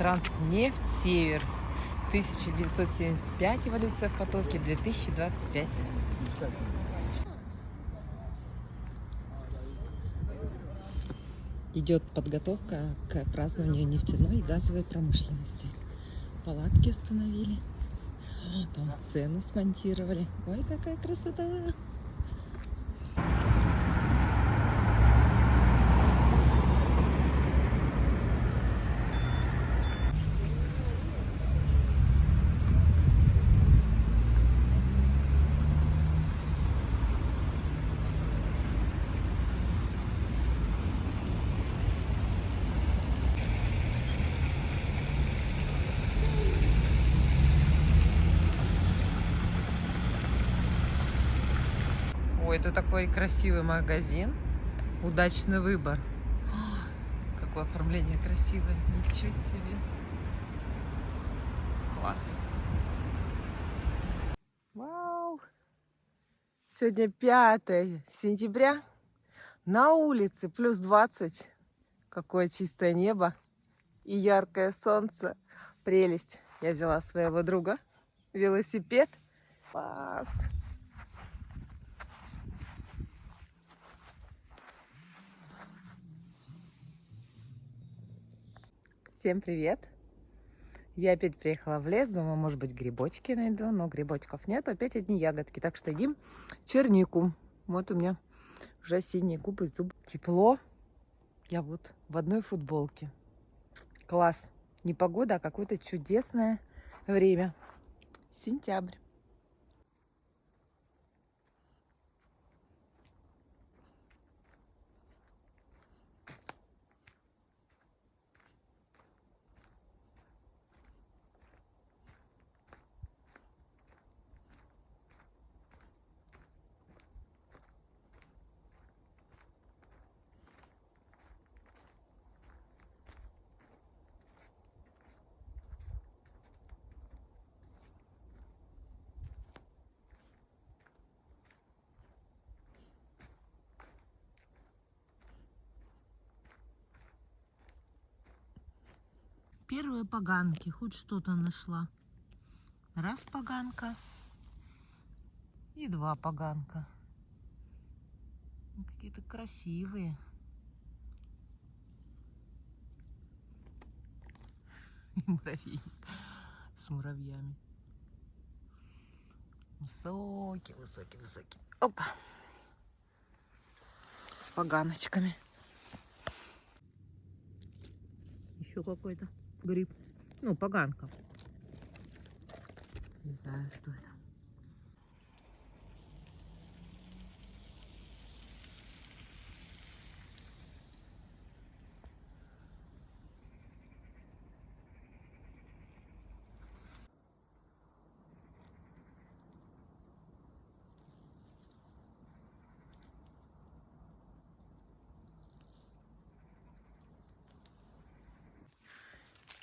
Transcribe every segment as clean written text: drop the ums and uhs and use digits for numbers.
Транснефть, Север. 1975, эволюция в потоке, 2025. Идет подготовка к празднованию нефтяной и газовой промышленности. Палатки установили. Там сцену смонтировали. Ой, какая красота! Ой, это такой красивый магазин. Удачный выбор. О, какое оформление красивое. Ничего себе. Класс. Вау. Сегодня 5 сентября. На улице плюс 20. Какое чистое небо и яркое солнце. Прелесть. Я взяла своего друга. Велосипед. Класс. Всем привет! Я опять приехала в лес, думаю, может быть, грибочки найду, но грибочков нет, опять одни ягодки, так что едим чернику. Вот у меня уже синие губы, зубы. Тепло. Я вот в одной футболке. Класс. Не погода, а какое-то чудесное время. Сентябрь. Первые поганки, хоть что-то нашла. Раз поганка и два поганка. Какие-то красивые. Муравейник с муравьями. Высокий, высокий, высокий. Опа. С поганочками. Еще какой-то гриб. Ну, поганка. Не знаю, что это.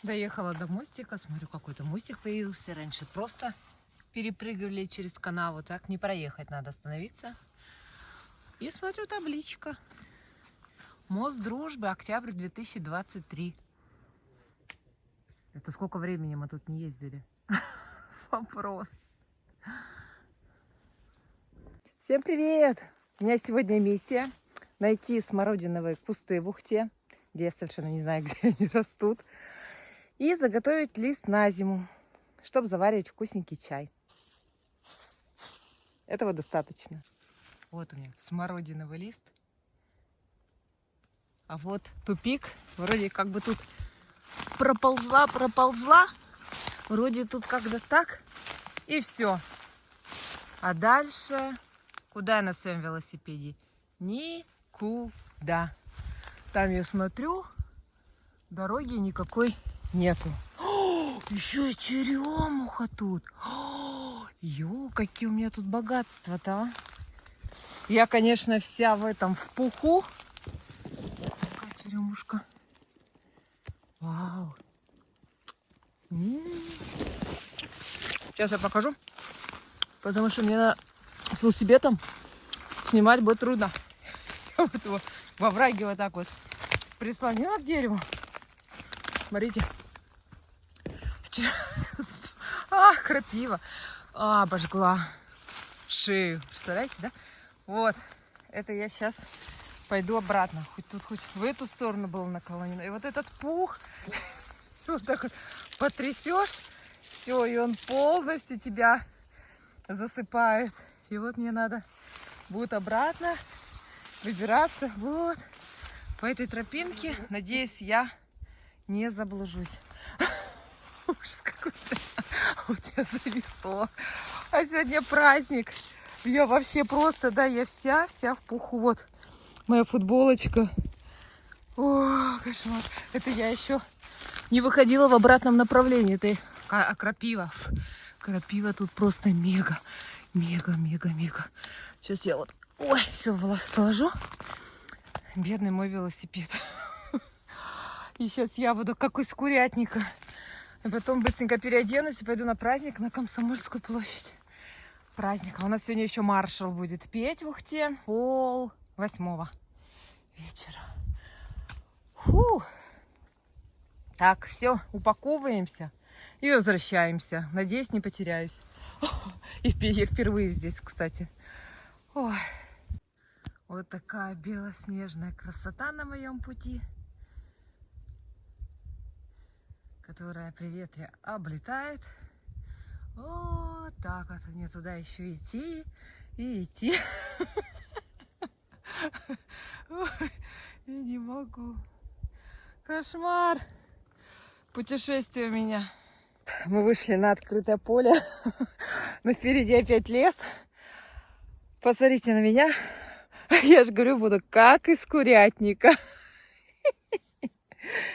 Доехала до мостика, смотрю, какой-то мостик появился. Раньше просто перепрыгивали через канаву, так не проехать, надо остановиться. И смотрю, табличка. Мост Дружбы, октябрь 2023. Это сколько времени мы тут не ездили? Вопрос. Всем привет! У меня сегодня миссия найти смородиновые кусты в Ухте, где я совершенно не знаю, где они растут. И заготовить лист на зиму, чтобы заваривать вкусненький чай. Этого достаточно. Вот у меня смородиновый лист. А вот тупик. Вроде как бы тут проползла. Вроде тут как-то так. И все. А дальше куда я на своем велосипеде? Никуда. Там я смотрю, дороги никакой нету. О, еще и черемуха тут. Ё, какие у меня тут богатства-то, а. Я, конечно, вся в этом, в пуху. Какая черемушка. Вау. Сейчас я покажу. Потому что мне на велосипедом снимать будет трудно. Я вот его во враге вот так вот прислонила к дереву. Смотрите. Крапива. Обожгла шею. Представляете, да? Вот. Это я сейчас пойду обратно. Хоть тут, хоть в эту сторону было наклонено. И вот этот пух, вот так вот потрясешь, все, и он полностью тебя засыпает. И вот мне надо будет обратно выбираться вот по этой тропинке. Надеюсь, я не заблужусь. Ужас какой-то. У тебя зависло. А сегодня праздник. Я вообще просто, да, я вся в пуху. Вот моя футболочка. О, кошмар. Это я еще не выходила в обратном направлении. Это крапива. Крапива тут просто мега. Сейчас я вот, ой, все сложу. Бедный мой велосипед. И сейчас я буду как из курятника. И потом быстренько переоденусь и пойду на праздник на Комсомольскую площадь. Праздник. А у нас сегодня еще маршал будет петь в Ухте 7:30 вечера. Фу. Так, все, упаковываемся и возвращаемся. Надеюсь, не потеряюсь. И я впервые здесь, кстати. Ой. Вот такая белоснежная красота на моем пути, которая при ветре облетает. Вот так вот. Мне туда еще идти и идти. Ой, я не могу. Кошмар. Путешествие у меня. Мы вышли на открытое поле, но впереди опять лес. Посмотрите на меня. Я же говорю, буду как из курятника.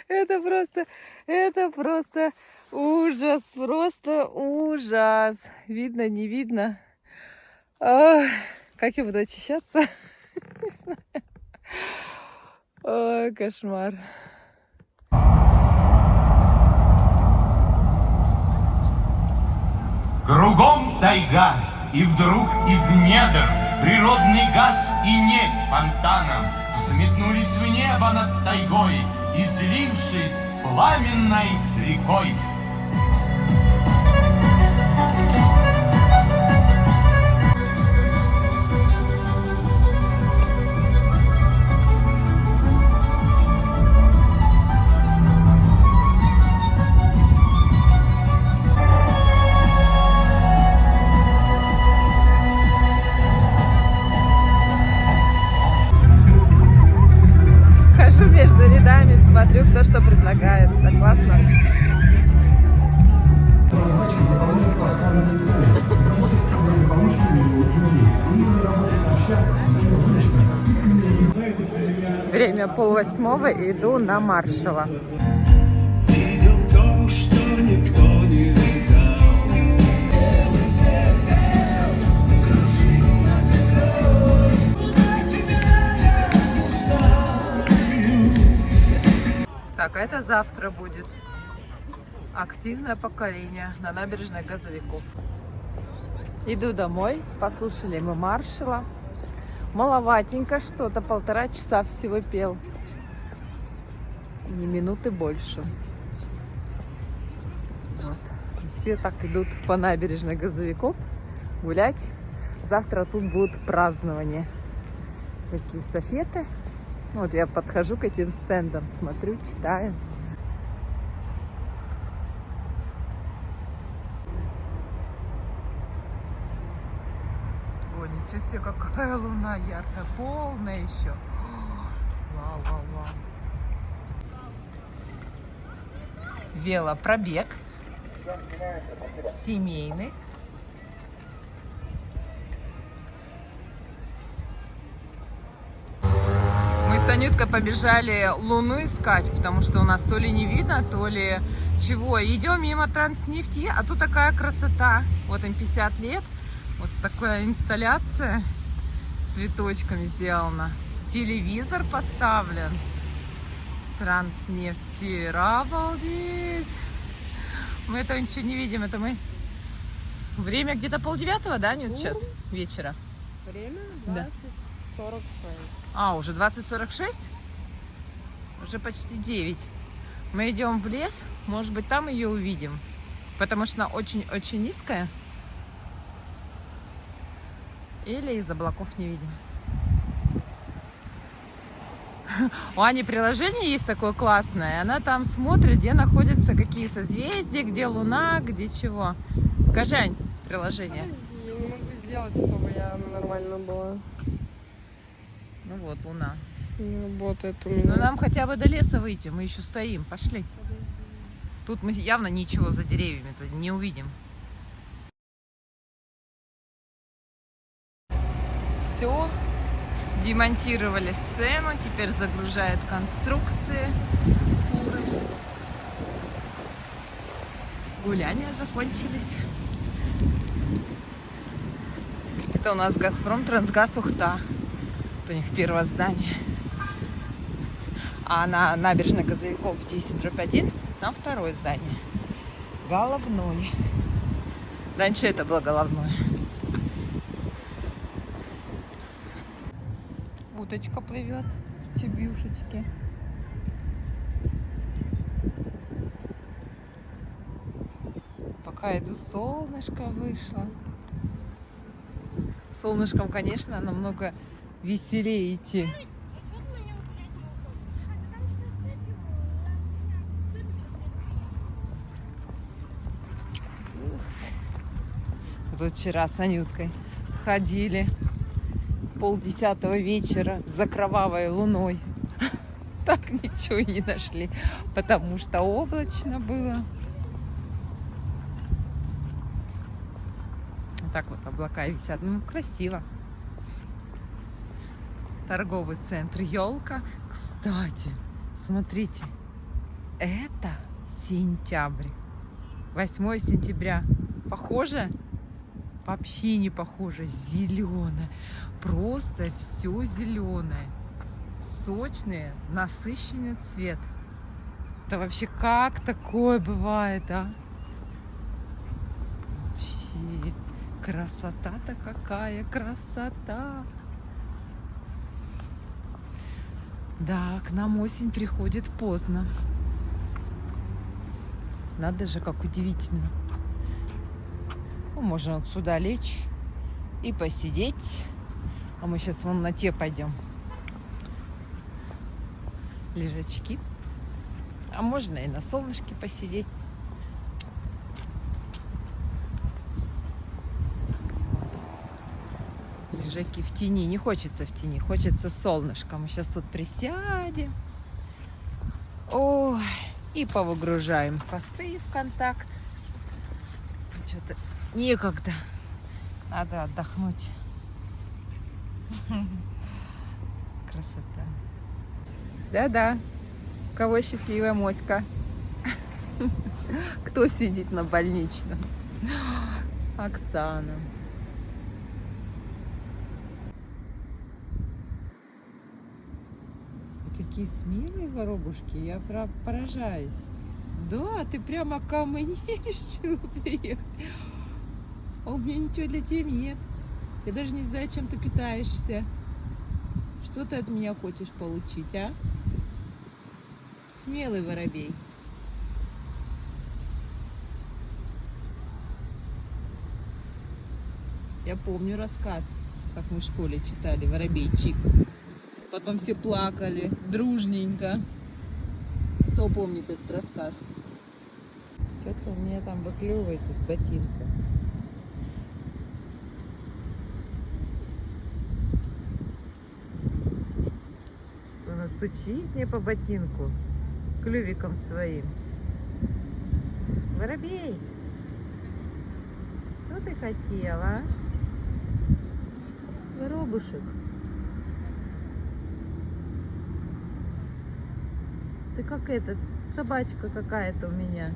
Это просто ужас, просто ужас. Видно, не видно. Как я буду очищаться? Не знаю. Ой, кошмар. Кругом тайга, и вдруг из недр природный газ и нефть фонтаном взметнулись в небо над тайгой, излившись пламенной рекой. Между рядами смотрю, кто что предлагает. Так классно. Время 7:30, иду на маршала. Видел то, что никто не видал. Так, а это завтра будет активное поколение на набережной Газовиков. Иду домой, послушали мы маршала. Маловатенько что-то, 1,5 часа всего пел. Не минуты больше. Вот. Все так идут по набережной Газовиков гулять. Завтра тут будут празднования. Всякие эстафеты. Вот я подхожу к этим стендам, смотрю, читаю. О, ничего себе, какая луна яркая, полная еще. Вау. Велопробег семейный. С Анюткой побежали луну искать, потому что у нас то ли не видно, то ли чего. Идем мимо Транснефти, а тут такая красота. Вот им 50 лет. Вот такая инсталляция цветочками сделана. Телевизор поставлен. Транснефть Севера, обалдеть. Мы этого ничего не видим. Это мы... Время где-то 8:30, да, Анют, сейчас вечера? Время 20:46. Уже 20:46? Уже почти 9. Мы идем в лес, может быть, там ее увидим. Потому что она очень-очень низкая. Или из облаков не видим. У Ани приложение есть такое классное. Она там смотрит, где находятся какие созвездия, где Луна, где чего. Покажи, Ань, приложение. Подожди, я не могу сделать, чтобы я нормально была. Ну вот, Луна. Не работает у меня. Ну нам хотя бы до леса выйти, мы еще стоим. Пошли. Подожди. Тут мы явно ничего за деревьями-то не увидим. Все. Демонтировали сцену, теперь загружают конструкции. Фуры. Гуляния закончились. Это у нас Газпром Трансгаз Ухта. Вот у них первое здание. А на набережной Газовиков 10/1 там второе здание. Головной. Раньше это было головное. Уточка плывет, чебюшечки. Пока иду, солнышко вышло. Солнышком, конечно, намного веселее идти. Тут вчера с Анюткой ходили 9:30 вечера за кровавой луной. Так ничего и не нашли, потому что облачно было. Вот так вот облака висят. Ну, красиво. Торговый центр Ёлка. Кстати, смотрите, это сентябрь. 8 сентября. Похоже? Вообще не похоже. Зеленое. Просто все зеленое. Сочный, насыщенный цвет. Это вообще как такое бывает, а? Вообще красота-то какая красота. Да, к нам осень приходит поздно. Надо же, как удивительно. Ну, можно вот сюда лечь и посидеть. А мы сейчас вон на те пойдем. Лежачки. А можно и на солнышке посидеть. Лежаки в тени. Не хочется в тени, хочется солнышко. Мы сейчас тут присядем. Ой, и повыгружаем посты в контакт. Что-то некогда. Надо отдохнуть. Красота. Да-да. У кого счастливая моська? Кто сидит на больничном? Оксана. Вы такие смелые воробушки, я поражаюсь. Да, ты прямо ко мне решила приехать. А у меня ничего для тебя нет. Я даже не знаю, чем ты питаешься. Что ты от меня хочешь получить, а? Смелый воробей. Я помню рассказ, как мы в школе читали «Воробейчик». Потом все плакали, дружненько. Кто помнит этот рассказ? Что-то у меня там выклевывает из ботинка. Она стучит мне по ботинку клювиком своим. Воробей, что ты хотела? Воробушек. Ты как этот, собачка какая-то у меня.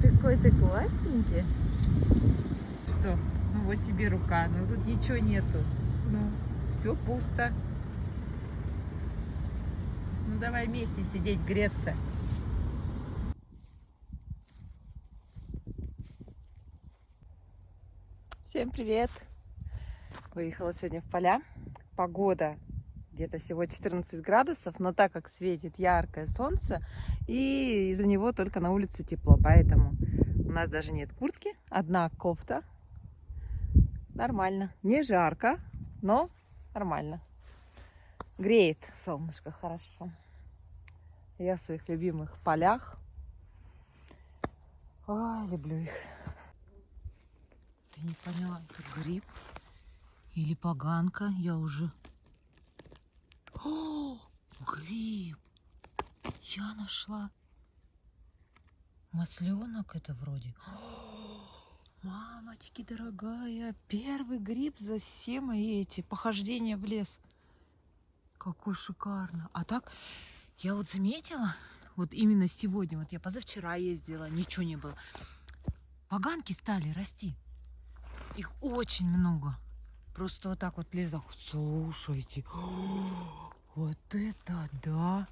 Ты какой-то классненький. Что? Ну вот тебе рука, но тут ничего нету. Ну, все пусто. Ну давай вместе сидеть, греться. Всем привет! Выехала сегодня в поля. Погода Где-то всего 14 градусов, но так как светит яркое солнце, и из-за него только на улице тепло, поэтому у нас даже нет куртки, одна кофта. Нормально. Не жарко, но нормально. Греет солнышко хорошо. Я в своих любимых полях. Ой, люблю их. Ты не поняла, это гриб или поганка? Я уже... О, гриб! Я нашла. Масленок это вроде. О, мамочки дорогая, первый гриб за все мои эти похождения в лес. Какой шикарно. А так, я вот заметила, вот именно сегодня, вот я позавчера ездила, ничего не было. Поганки стали расти. Их очень много. Просто вот так вот лезах. Слушайте. Вот это да.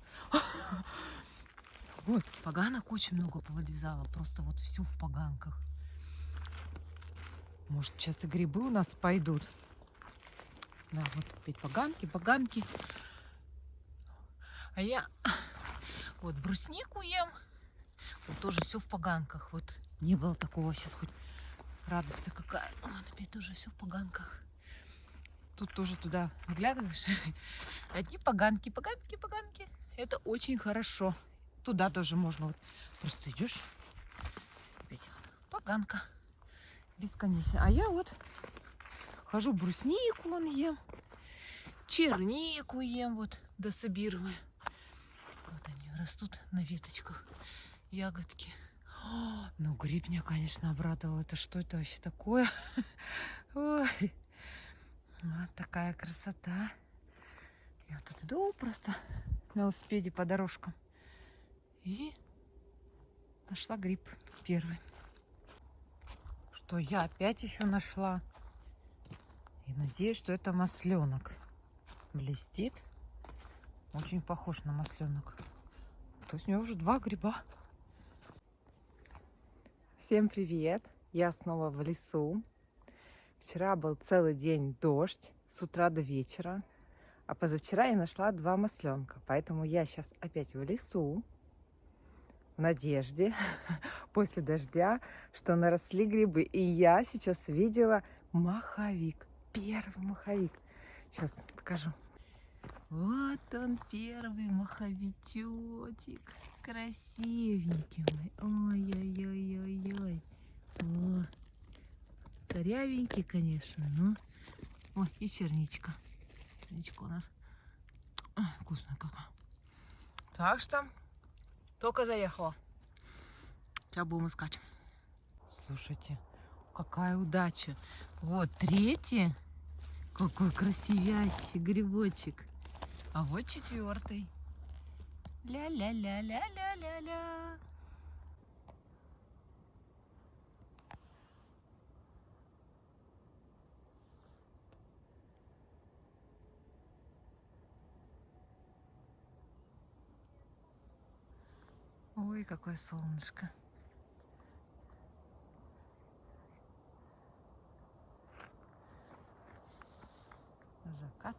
Вот, поганок очень много повылезало. Просто вот все в поганках. Может, сейчас и грибы у нас пойдут. Да, вот опять поганки. А я вот бруснику ем. Вот тоже все в поганках. Вот не было такого. Сейчас хоть радость-то какая. Вот опять тоже все в поганках. Тут тоже туда выглядываешь. Одни поганки. Это очень хорошо. Туда тоже можно. Вот просто идешь. Опять поганка. Бесконечно. А я вот хожу бруснику вон ем. Чернику ем. Вот дособирую. Вот они растут на веточках. Ягодки. О, ну гриб меня, конечно, обрадовал. Это что это вообще такое? Ой. Вот такая красота. Я тут иду просто на велосипеде по дорожкам. И нашла гриб первый. Что я опять еще нашла. И надеюсь, что это масленок. Блестит. Очень похож на масленок. То есть у него уже 2 гриба. Всем привет! Я снова в лесу. Вчера был целый день дождь с утра до вечера. А позавчера я нашла 2 масленка. Поэтому я сейчас опять в лесу. В надежде, после дождя, что наросли грибы. И я сейчас видела маховик. Первый маховик. Сейчас покажу. Вот он, первый маховичочек. Красивенький мой. Ой-ой-ой-ой-ой. О, корявенький, конечно. Ну. Ой, и черничка. Черничка у нас. Ой, вкусная какая. Так что только заехала. Сейчас будем искать. Слушайте, какая удача. Вот 3-й. Какой красивящий грибочек. А вот 4-й. Ля-ля-ля-ля-ля-ля-ля. Ой, какое солнышко. Закат.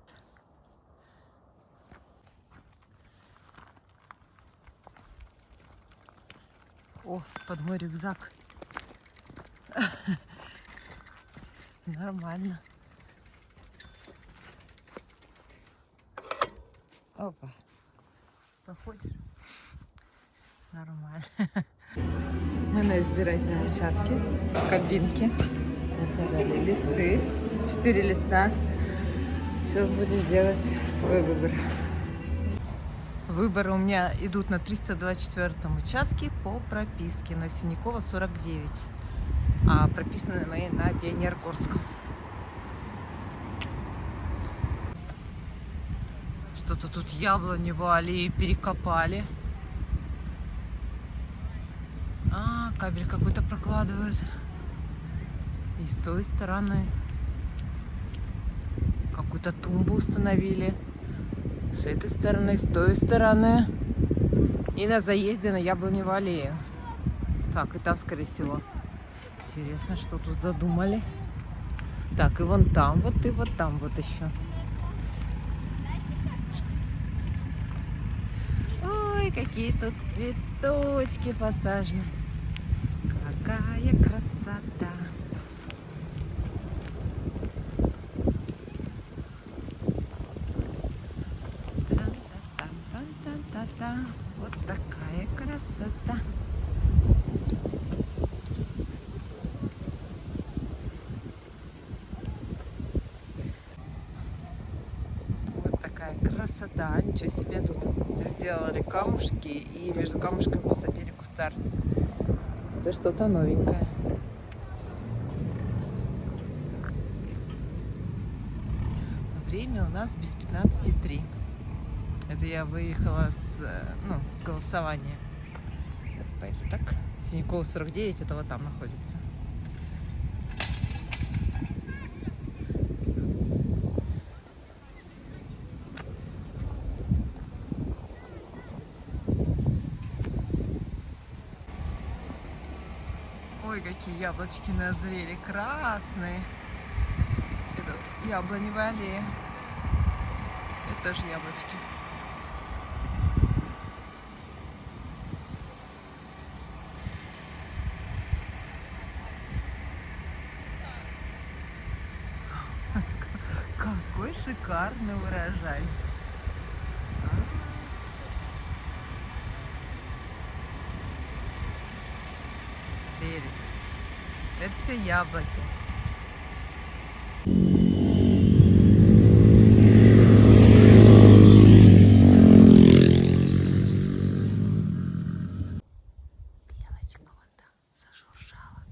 О, под мой рюкзак. Нормально. Опа. Походишь? Нормально. Мы на избирательном участке, в кабинке. Это дали листы, 4 листа. Сейчас будем делать свой выбор. Выборы у меня идут на 324-м участке по прописке на Синякова 49. А прописаны мои на Пионергорском. Что-то тут яблоневую аллею перекопали. А, кабель какой-то прокладывают. И с той стороны какую-то тумбу установили. С этой стороны, с той стороны. И на заезде на Яблоневую аллею. Так, и там, скорее всего. Интересно, что тут задумали. Так, и вон там вот, и вот там вот еще. Ой, какие тут цветочки посажены. Какая красота. Та-та-та-та-та-та. Вот такая красота. Вот такая красота. Ничего себе, тут сделали камушки и между камушками посадили кустарник. Это что-то новенькое. Время у нас без 15:03. Это я выехала с голосования. Поэтому так. Синякова 49, это вот там находится. Ой, какие яблочки назрели, красные. Это вот яблоневая аллея. Это тоже яблочки. Какой шикарный урожай. Перец. Это все яблоки. Белочка вон там зашуршала.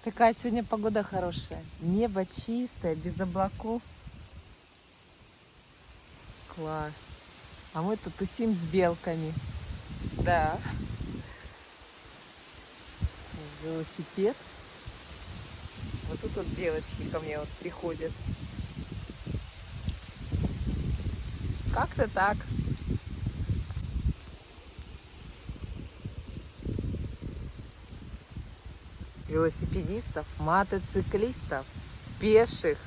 Такая сегодня погода хорошая. Небо чистое, без облаков. Класс. А мы тут тусим с белками. Да. Велосипед. Вот тут вот белочки ко мне вот приходят. Как-то так. Велосипедистов, мотоциклистов, пеших.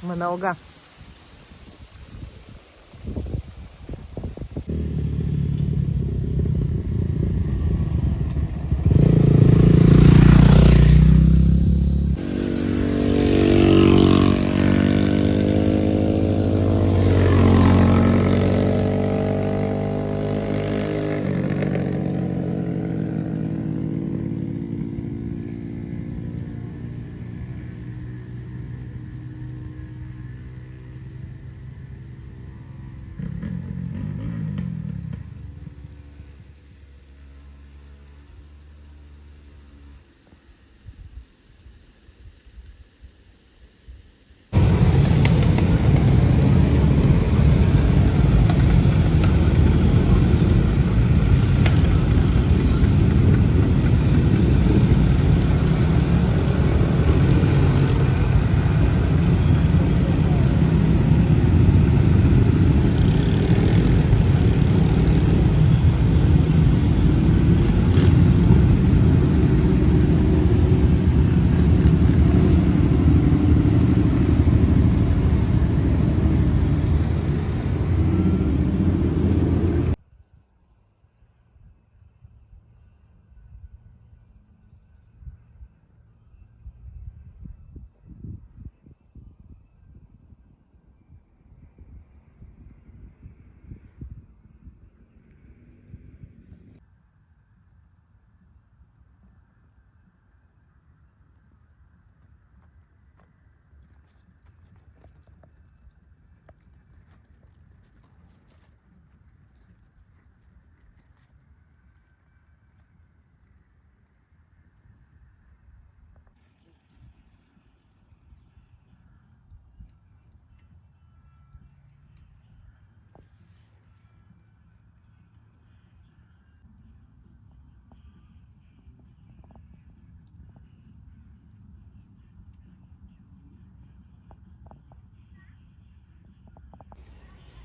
Много.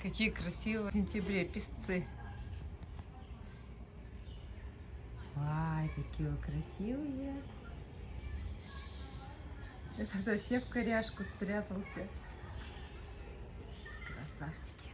Какие красивые в сентябре песцы. Ай, какие вы красивые. Этот вообще в коряшку спрятался. Красавчики.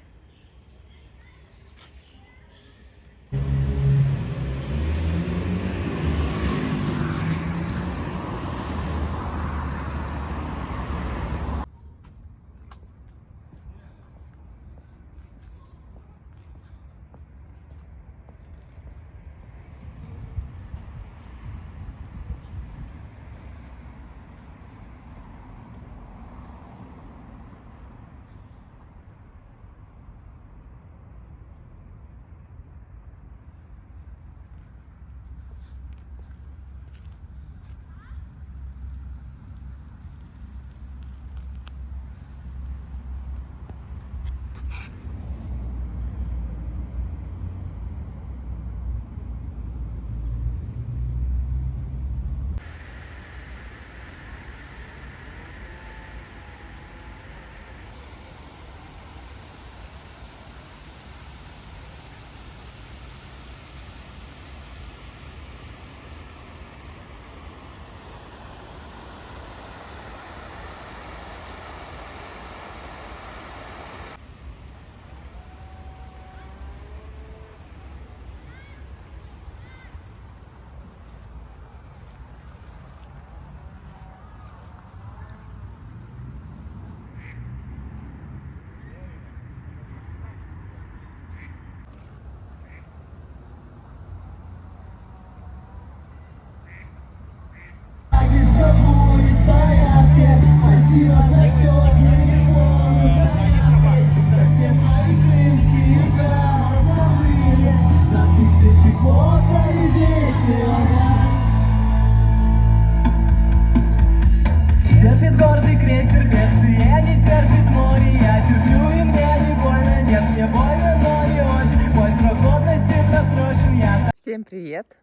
Терпит гордый крейсер бедствия, не терпит море. Я терплю, и мне не больно. Нет, мне больно, но не очень. Мой срок годности просрочен. Я Всем привет!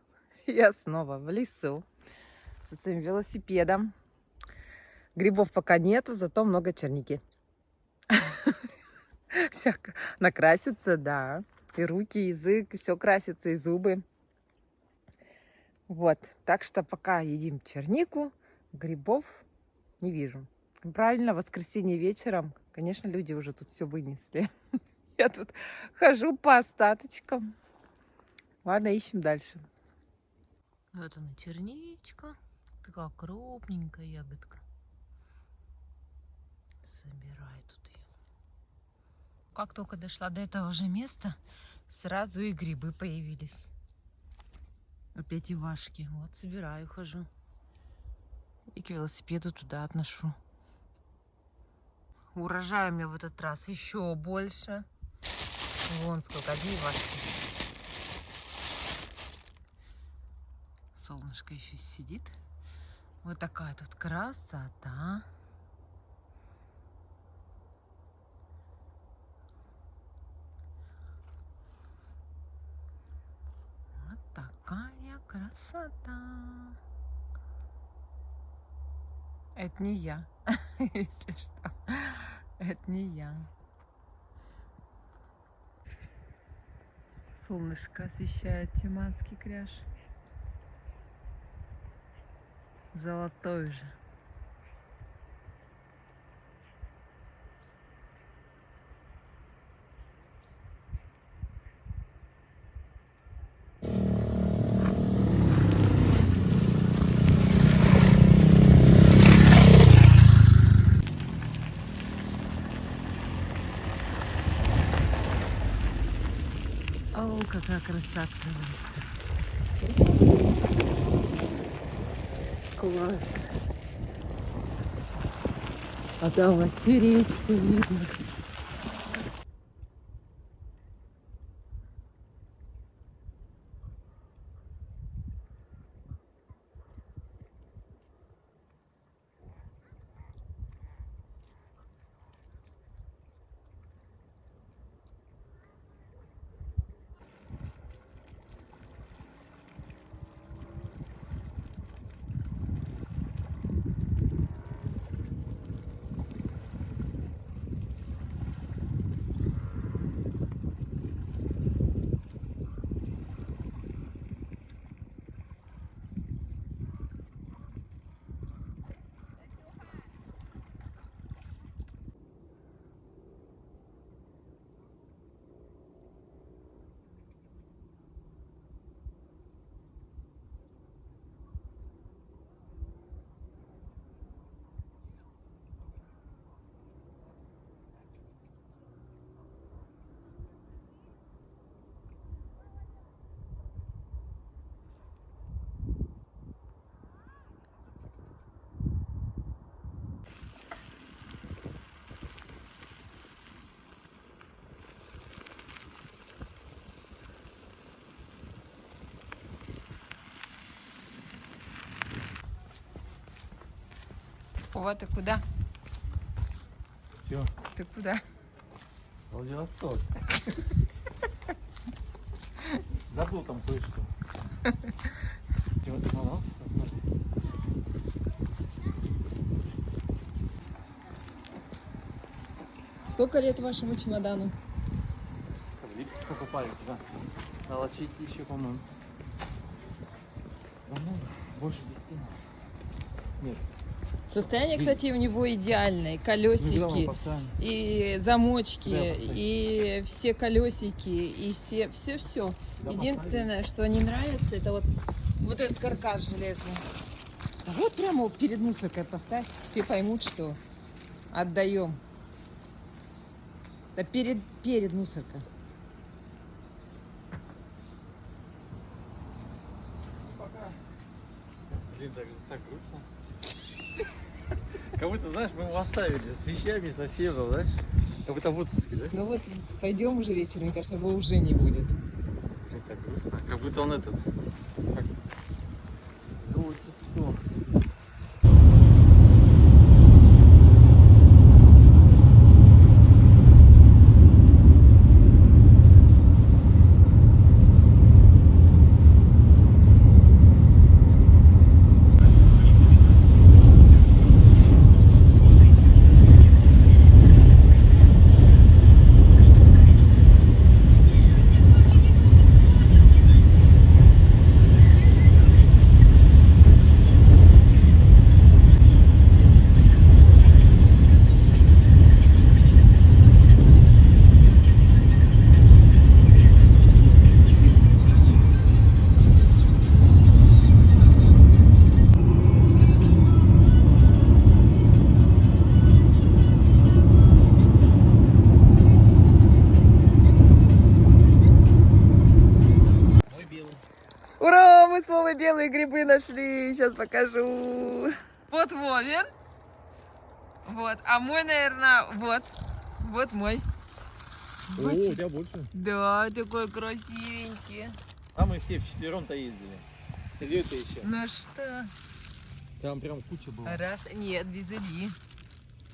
Я снова в лесу со своим велосипедом. Грибов пока нету, зато много черники. Всяко накрасится, да. И руки, и язык, все красится, и зубы. Вот. Так что пока едим чернику, грибов не вижу. Правильно, в воскресенье вечером, конечно, люди уже тут все вынесли. Я тут хожу по остаточкам. Ладно, ищем дальше. Вот она, черничка. Такая крупненькая ягодка. Собирай тут ее. Как только дошла до этого же места, сразу и грибы появились. Опять ивашки. Вот собираю, хожу. И к велосипеду туда отношу. Урожая у меня в этот раз еще больше. Вон сколько, одни ивашки. Солнышко еще сидит. Вот такая тут красота. Вот такая красота. Это не я, если что. Это не я. Солнышко освещает Тиманский кряж. Золотой же. О, какая красота открывается. Класс. А там вообще речку видно. Вот ты куда? Чё? Ты куда? Владивосток. Забыл там кое-что. Чего ты молчишь? Сколько лет вашему чемодану? В Липск покупали туда. На Лачите еще, по-моему. Много, больше 10. Нет. Состояние, кстати, у него идеальное. Колесики, и замочки, и все колесики, и все. Единственное, что не нравится, это вот этот каркас железный. Вот прямо перед мусоркой поставь, все поймут, что отдаем. Да перед мусоркой. Блин, так грустно. Как будто, знаешь, мы его оставили с вещами совсем, знаешь? Как будто в отпуске, да? Ну вот пойдем уже вечером, мне кажется, его уже не будет. Блин, так грустно. Как будто он этот... Как... Ну, что? Ура, мы с Вовой белые грибы нашли. Сейчас покажу. Вот Вовин. Вот. А мой, наверное, вот мой. О, у тебя больше. Да, такой красивенький. А мы все вчетвером-то ездили. С Ильей-то еще. Ну что? Там прям куча была. Раз. Нет, без Ильи.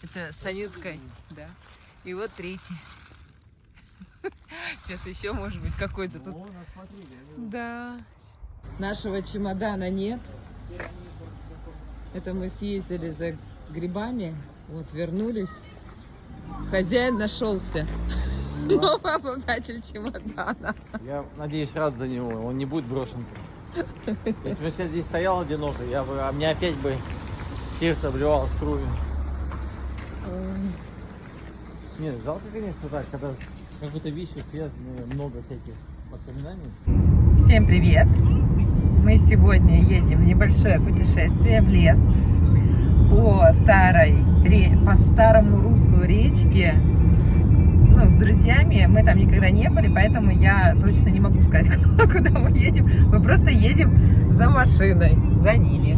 Это с Анюткой. Да. И вот третий. Сейчас еще может быть какой-то тут. Да. Нашего чемодана нет. Это мы съездили за грибами. Вот, вернулись. Хозяин нашелся. Новый обладатель чемодана. Я надеюсь, рад за него. Он не будет брошен. Если бы я сейчас здесь стоял одиноко, а мне опять бы сердце обливалось кровью. Нет, жалко, конечно, так, когда с какой-то вещью связаны много всяких воспоминаний. Всем привет! Мы сегодня едем в небольшое путешествие в лес по старому руслу речки. Ну, с друзьями. Мы там никогда не были, поэтому я точно не могу сказать, куда мы едем. Мы просто едем за машиной, за ними.